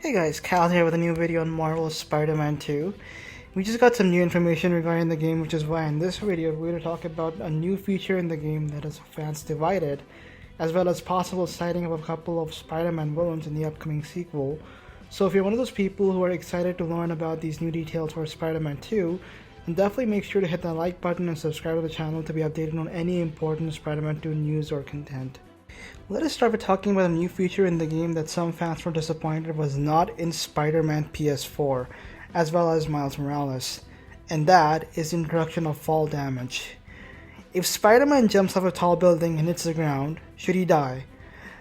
Hey guys, Cal here with a new video on Marvel's Spider-Man 2. We just got some new information regarding the game, which is why in this video we're going to talk about a new feature in the game that has fans divided, as well as possible sighting of a couple of Spider-Man villains in the upcoming sequel. So if you're one of those people who are excited to learn about these new details for Spider-Man 2, then definitely make sure to hit that like button and subscribe to the channel to be updated on any important Spider-Man 2 news or content. Let us start by talking about a new feature in the game that some fans were disappointed was not in Spider-Man PS4, as well as Miles Morales, and that is the introduction of fall damage. If Spider-Man jumps off a tall building and hits the ground, should he die?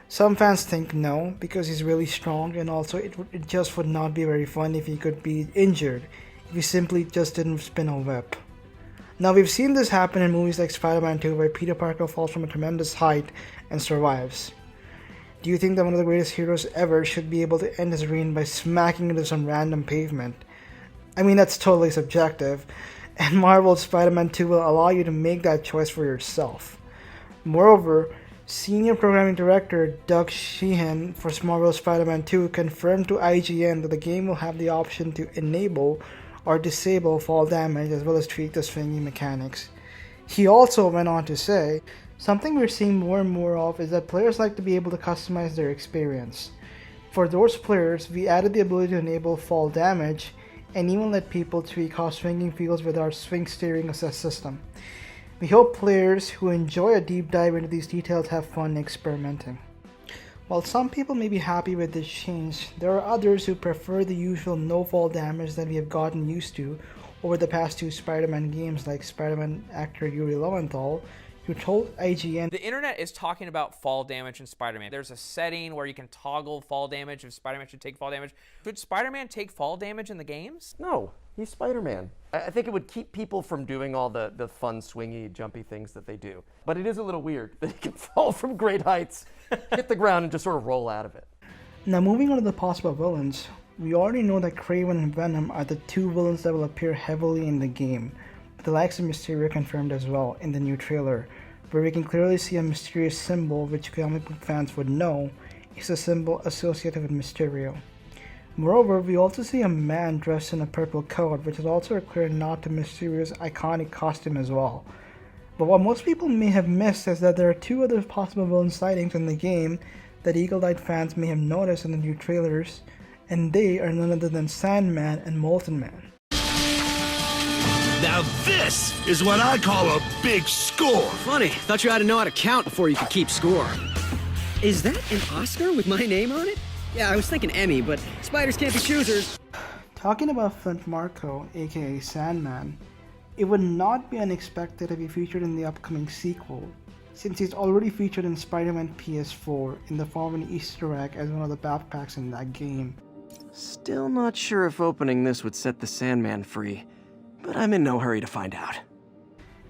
Some fans think no, because he's really strong, and also it just would not be very fun if he could be injured, if he simply just didn't spin a web. Now we've seen this happen in movies like Spider-Man 2 where Peter Parker falls from a tremendous height and survives. Do you think that one of the greatest heroes ever should be able to end his reign by smacking into some random pavement? I mean, that's totally subjective, and Marvel's Spider-Man 2 will allow you to make that choice for yourself. Moreover, Senior Programming Director Doug Sheehan for Marvel's Spider-Man 2 confirmed to IGN that the game will have the option to enable or disable fall damage as well as tweak the swinging mechanics. He also went on to say, something we're seeing more and more of is that players like to be able to customize their experience. For those players, we added the ability to enable fall damage and even let people tweak how swinging feels with our swing steering assist system. We hope players who enjoy a deep dive into these details have fun experimenting. While some people may be happy with this change, there are others who prefer the usual no fall damage that we have gotten used to over the past two Spider-Man games, like Spider-Man actor Yuri Lowenthal, who told IGN, "The internet is talking about fall damage in Spider-Man. There's a setting where you can toggle fall damage if Spider-Man should take fall damage. Should Spider-Man take fall damage in the games?" No, he's Spider-Man. I think it would keep people from doing all the fun, swingy, jumpy things that they do. But it is a little weird that he can fall from great heights, hit the ground, and just sort of roll out of it. Now moving on to the possible villains, we already know that Kraven and Venom are the two villains that will appear heavily in the game, with the likes of Mysterio confirmed as well in the new trailer, where we can clearly see a mysterious symbol which comic book fans would know is a symbol associated with Mysterio. Moreover, we also see a man dressed in a purple coat, which is also a clear nod to Mysterio's iconic costume as well. But what most people may have missed is that there are two other possible villain sightings in the game that eagle-eyed fans may have noticed in the new trailers, and they are none other than Sandman and Molten Man. Now this is what I call a big score. Funny, thought you had to know how to count before you could keep score. Is that an Oscar with my name on it? Yeah, I was thinking Emmy, but spiders can't be choosers. Talking about Flint Marko, aka Sandman, it would not be unexpected if he featured in the upcoming sequel, since he's already featured in Spider-Man PS4 in the form of an Easter egg as one of the backpacks in that game. Still not sure if opening this would set the Sandman free, but I'm in no hurry to find out.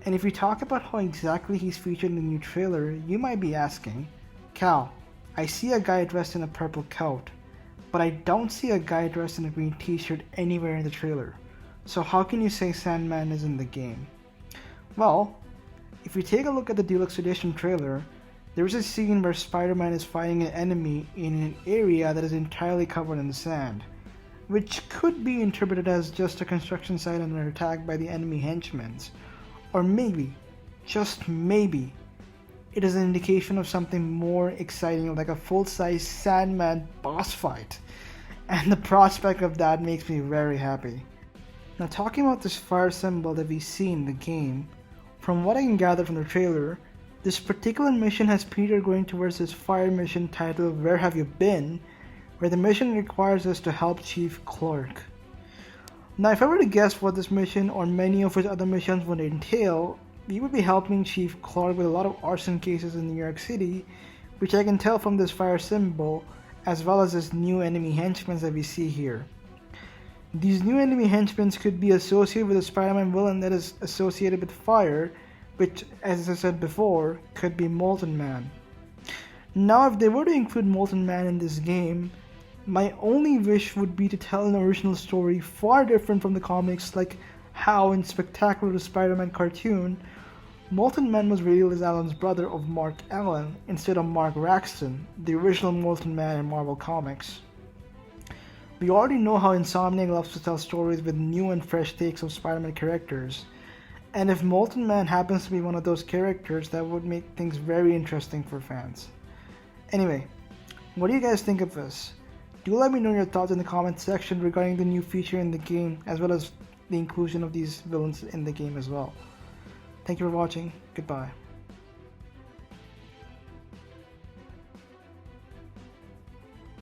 And if we talk about how exactly he's featured in the new trailer, you might be asking, Cal, I see a guy dressed in a purple coat, but I don't see a guy dressed in a green t-shirt anywhere in the trailer. So how can you say Sandman is in the game? Well, if we take a look at the Deluxe Edition trailer, there is a scene where Spider-Man is fighting an enemy in an area that is entirely covered in sand, which could be interpreted as just a construction site under attack by the enemy henchmen. Or maybe, just maybe, it is an indication of something more exciting, like a full-size Sandman boss fight. And the prospect of that makes me very happy. Now talking about this fire symbol that we see in the game, from what I can gather from the trailer, this particular mission has Peter going towards this fire mission titled Where Have You Been?, where the mission requires us to help Chief Clark. Now if I were to guess what this mission or many of his other missions would entail, we would be helping Chief Clark with a lot of arson cases in New York City, which I can tell from this fire symbol, as well as this new enemy henchmen that we see here. These new enemy henchmen could be associated with a Spider-Man villain that is associated with fire, which, as I said before, could be Molten Man. Now if they were to include Molten Man in this game, my only wish would be to tell an original story far different from the comics, like how in Spectacular Spider-Man cartoon, Molten Man was revealed as Alan's brother of Mark Allen instead of Mark Raxton, the original Molten Man in Marvel Comics. We already know how Insomniac loves to tell stories with new and fresh takes of Spider-Man characters, and if Molten Man happens to be one of those characters, that would make things very interesting for fans. Anyway, what do you guys think of this? Do let me know your thoughts in the comment section regarding the new feature in the game, as well as the inclusion of these villains in the game as well. Thank you for watching. Goodbye.